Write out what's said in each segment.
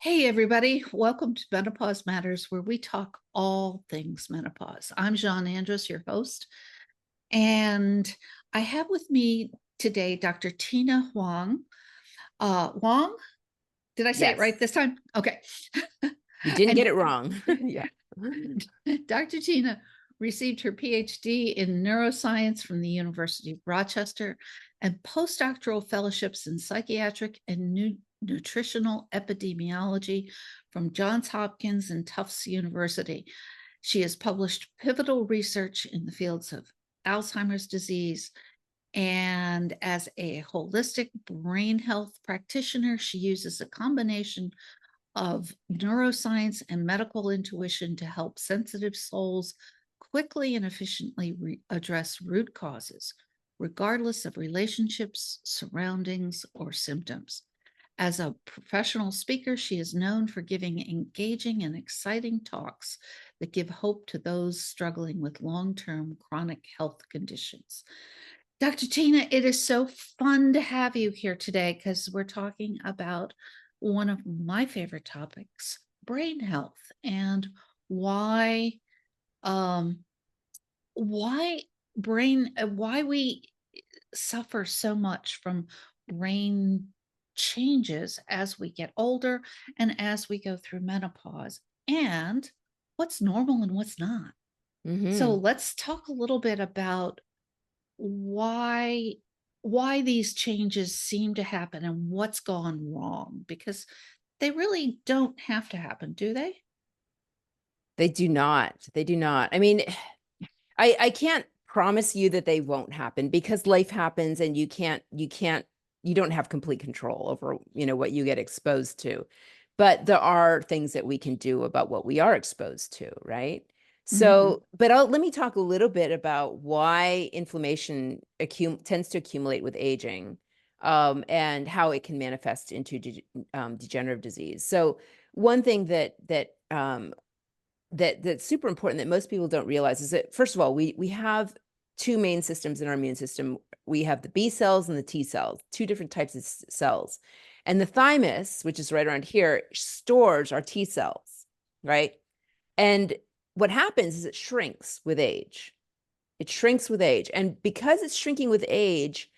Hey, everybody. Welcome to Menopause Matters, where we talk all things menopause. I'm Jeanne Andrus, your host, and I have with me today Dr. Tina Huang. Huang, did I say it Yes, right this time? Okay. you didn't And get it wrong. Yeah. Dr. Tina received her PhD in neuroscience from the University of Rochester and postdoctoral fellowships in psychiatric and nutritional epidemiology from Johns Hopkins and Tufts University. She has published pivotal research in the fields of Alzheimer's disease. And as a holistic brain health practitioner, she uses a combination of neuroscience and medical intuition to help sensitive souls quickly and efficiently address root causes, regardless of relationships, surroundings, or symptoms. As a professional speaker, she is known for giving engaging and exciting talks that give hope to those struggling with long term chronic health conditions. Dr. Tina, it is so fun to have you here today because we're talking about one of my favorite topics, brain health, and why um why why we suffer so much from brain changes as we get older and as we go through menopause, and what's normal and what's not. So Hmm. let's talk a little bit about why why these changes seem to happen and what's gone wrong, because they really don't have to happen, do they? They do not. They do not. I mean, I can't promise you that they won't happen because life happens and you don't have complete control over, what you get exposed to. But there are things that we can do about what we are exposed to, right? Mhm. But let me talk a little bit about why inflammation tends to accumulate with aging, and how it can manifest into degenerative disease. So one thing that's super important that most people don't realize is that, first of all, we have two main systems in our immune system. We have the B cells and the T cells, two different types of cells. And the thymus, which is right around here, stores our T cells, right? And what happens is it shrinks with age. It shrinks with age. And because it's shrinking with age,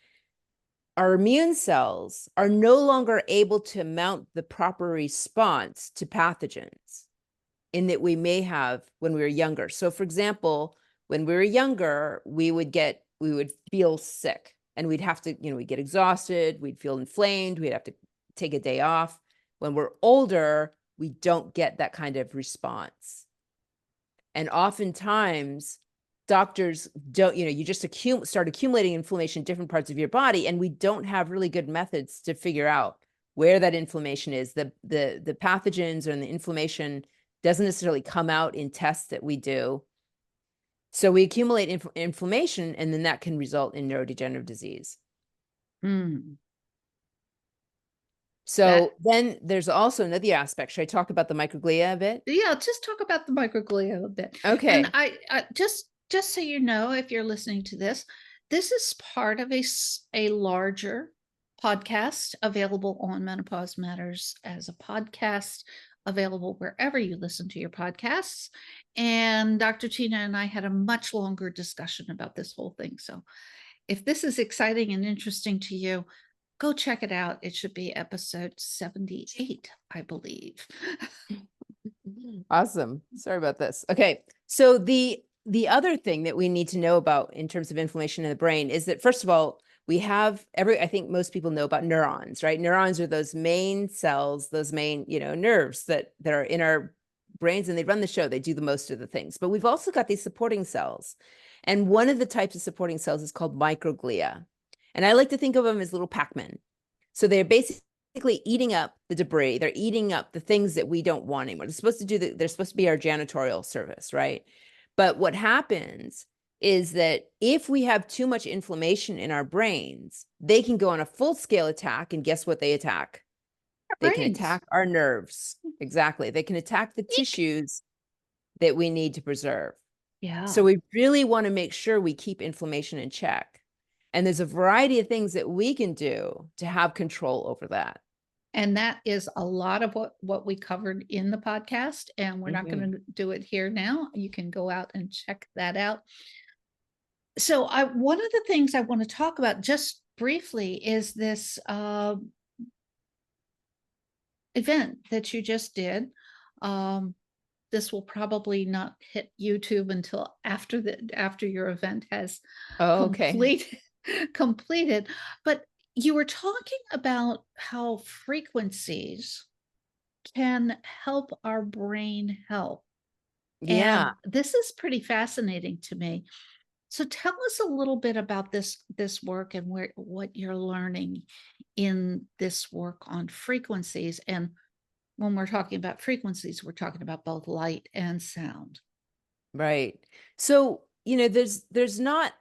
our immune cells are no longer able to mount the proper response to pathogens in that we may have when we were younger. So for example, when we were younger, we would feel sick and we'd have to, we'd get exhausted, we'd feel inflamed, we'd have to take a day off. When we're older, we don't get that kind of response. And oftentimes doctors don't, you just start accumulating inflammation in different parts of your body, and we don't have really good methods to figure out where that inflammation is. The pathogens and the inflammation doesn't necessarily come out in tests that we do. So we accumulate inflammation, and then that can result in neurodegenerative disease. Mm. That So then there's also another aspect. Should I talk about the microglia a bit? Yeah, just talk about the microglia a bit. And Okay. I just so you know, if you're listening to this, this is part of a larger podcast available on Menopause Matters as a podcast, available wherever you listen to your podcasts. And Dr. Tina and I had a much longer discussion about this whole thing. So if this is exciting and interesting to you, go check it out. It should be episode 78, I believe. Awesome. Sorry about this. Okay. So the other thing that we need to know about in terms of inflammation in the brain is that, first of all, we have I think most people know about neurons, right? Neurons are those main cells, those main, nerves that are in our brains, and they run the show. They do the most of the things. But we've also got these supporting cells. And one of the types of supporting cells is called microglia. And I like to think of them as little Pac-Man. So they're basically eating up the debris. They're eating up the things that we don't want anymore. They're supposed to be our janitorial service, right? But what happens is that if we have too much inflammation in our brains, they can go on a full scale attack. And guess what they attack? They can Brains. attack our nerves. Exactly. They can attack the Eek. tissues that we need to preserve. So Yeah. we really want to make sure we keep inflammation in check. And there's a variety of things that we can do to have control over that. And that is a lot of what we covered in the podcast, and we're not Mhm. going to do it here now. You can go out and check that out. So, I one of the things I want to talk about just briefly is this event that you just did. Um, this will probably not hit YouTube until after your event has Oh, okay. complete completed. But you were talking about how frequencies can help our brain health. Yeah. And this is pretty fascinating to me. So tell us a little bit about this work and where what you're learning in this work on frequencies. And when we're talking about frequencies, we're talking about both light and sound. Right. So, there's not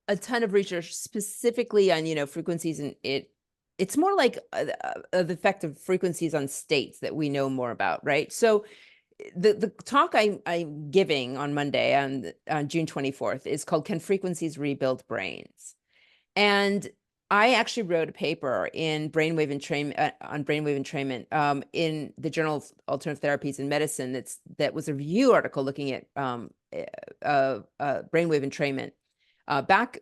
a ton of research specifically on, frequencies, and it's more like the effect of frequencies on states that we know more about, right? So the talk I'm giving on Monday on June 24th is called "Can Frequencies Rebuild Brains?" And I actually wrote a paper in brainwave entrainment on brainwave entrainment in the Journal of Alternative Therapies in Medicine. That was a review article looking at brainwave entrainment back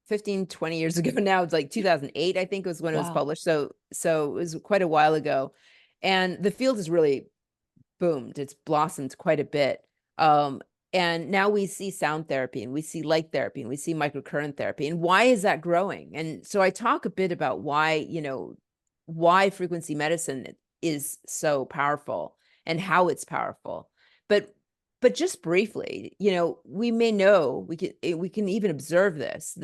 15, 20 years ago now. It's like 2008, I think, was when it was Wow. published. So it was quite a while ago. And the field has really boomed. It's blossomed quite a bit. And now we see sound therapy, and we see light therapy, and we see microcurrent therapy. And why is that growing? And so I talk a bit about why frequency medicine is so powerful and how it's powerful. But just briefly, we can even observe this,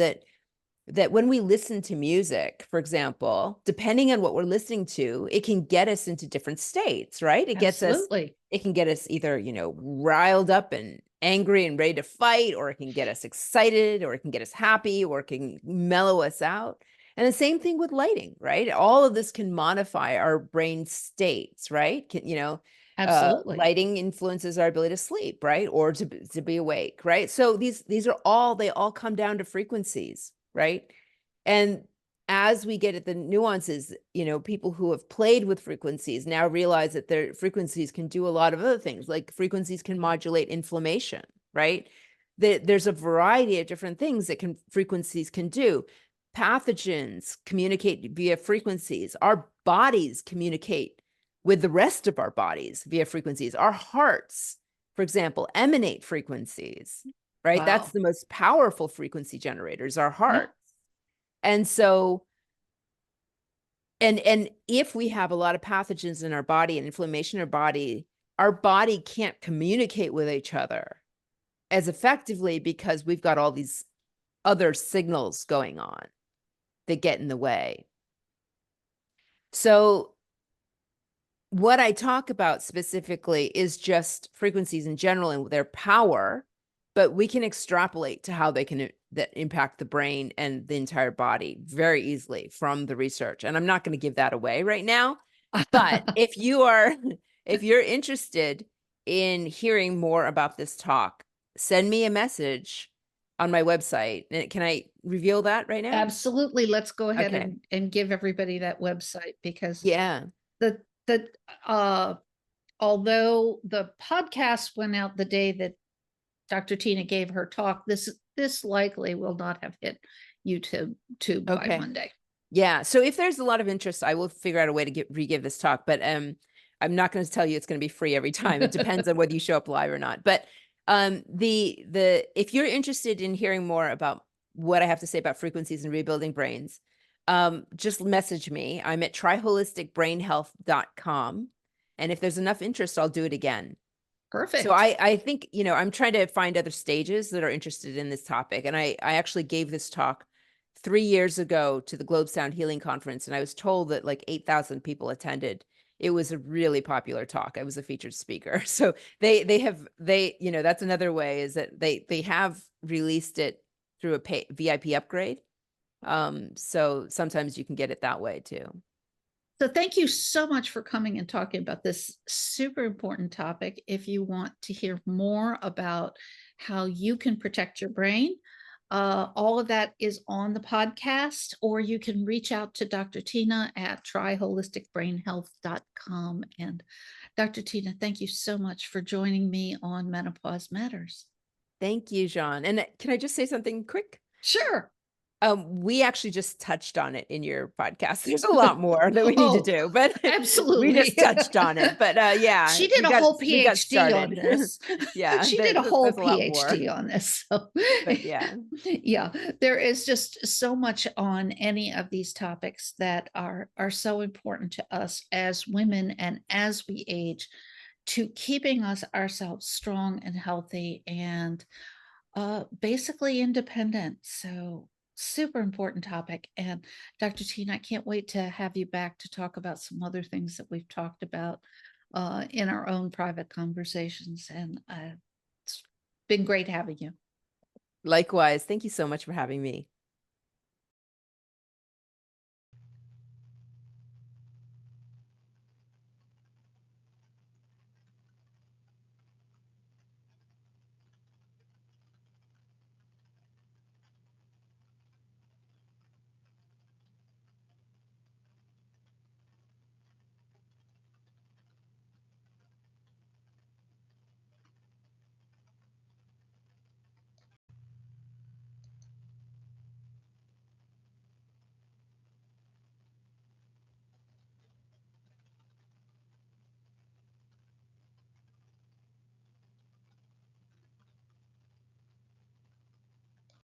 that when we listen to music, for example, depending on what we're listening to, it can get us into different states, right? Absolutely. It can get us either, riled up and angry and ready to fight, or it can get us excited, or it can get us happy, or it can mellow us out. And the same thing with lighting, right? All of this can modify our brain states, right? Absolutely. Lighting influences our ability to sleep, right? Or to be awake, right? So they all come down to frequencies, right? And as we get at the nuances, people who have played with frequencies now realize that their frequencies can do a lot of other things, like frequencies can modulate inflammation, right? There's a variety of different things that frequencies can do. Pathogens communicate via frequencies. Our bodies communicate with the rest of our bodies via frequencies. Our hearts, for example, emanate frequencies, right? That's Wow. the most powerful frequency generators, our Yeah. heart. And so, and if we have a lot of pathogens in our body and inflammation in our body can't communicate with each other as effectively, because we've got all these other signals going on that get in the way. So what I talk about specifically is just frequencies in general and their power, but we can extrapolate to how they can that impact the brain and the entire body very easily from the research. And I'm not going to give that away right now, but if you are if you're interested in hearing more about this talk, send me a message on my website. Can I reveal that right now? Absolutely. Let's go ahead Okay. and give everybody that website because Yeah. the uh although the podcast went out the day that Dr. Tina gave her talk, this likely will not have hit YouTube by Okay. Monday. Yeah. So if there's a lot of interest, I will figure out a way to re-give this talk. But I'm not going to tell you it's going to be free every time. It depends on whether you show up live or not. But the if you're interested in hearing more about what I have to say about frequencies and rebuilding brains, just message me. I'm at tryholisticbrainhealth.com. And if there's enough interest, I'll do it again. So Perfect. I think, I'm trying to find other stages that are interested in this topic. And I actually gave this talk 3 years ago to the Globe Sound Healing Conference, and I was told that like 8,000 people attended. It was a really popular talk. I was a featured speaker. So that's another way, is that they have released it through a VIP upgrade. So sometimes you can get it that way too. So thank you so much for coming and talking about this super important topic. If you want to hear more about how you can protect your brain, All of that is on the podcast, or you can reach out to Dr. Tina at tryholisticbrainhealth.com. And Dr. Tina, thank you so much for joining me on Menopause Matters. Thank you, Jeanne. And can I just say something quick? Sure. We actually just touched on it in your podcast. There's a lot more that we need to Oh, do, but we absolutely. just touched on it. But yeah, She did a whole we got PhD on started. this. Yeah, She did a whole there's a lot more. PhD on this. So, But yeah, yeah, there is just so much on any of these topics that are so important to us as women and as we age, to keeping us ourselves strong and healthy and basically independent. So super important topic. And Dr. Tina, I can't wait to have you back to talk about some other things that we've talked about in our own private conversations. And it's been great having you. likewise. Thank you so much for having me.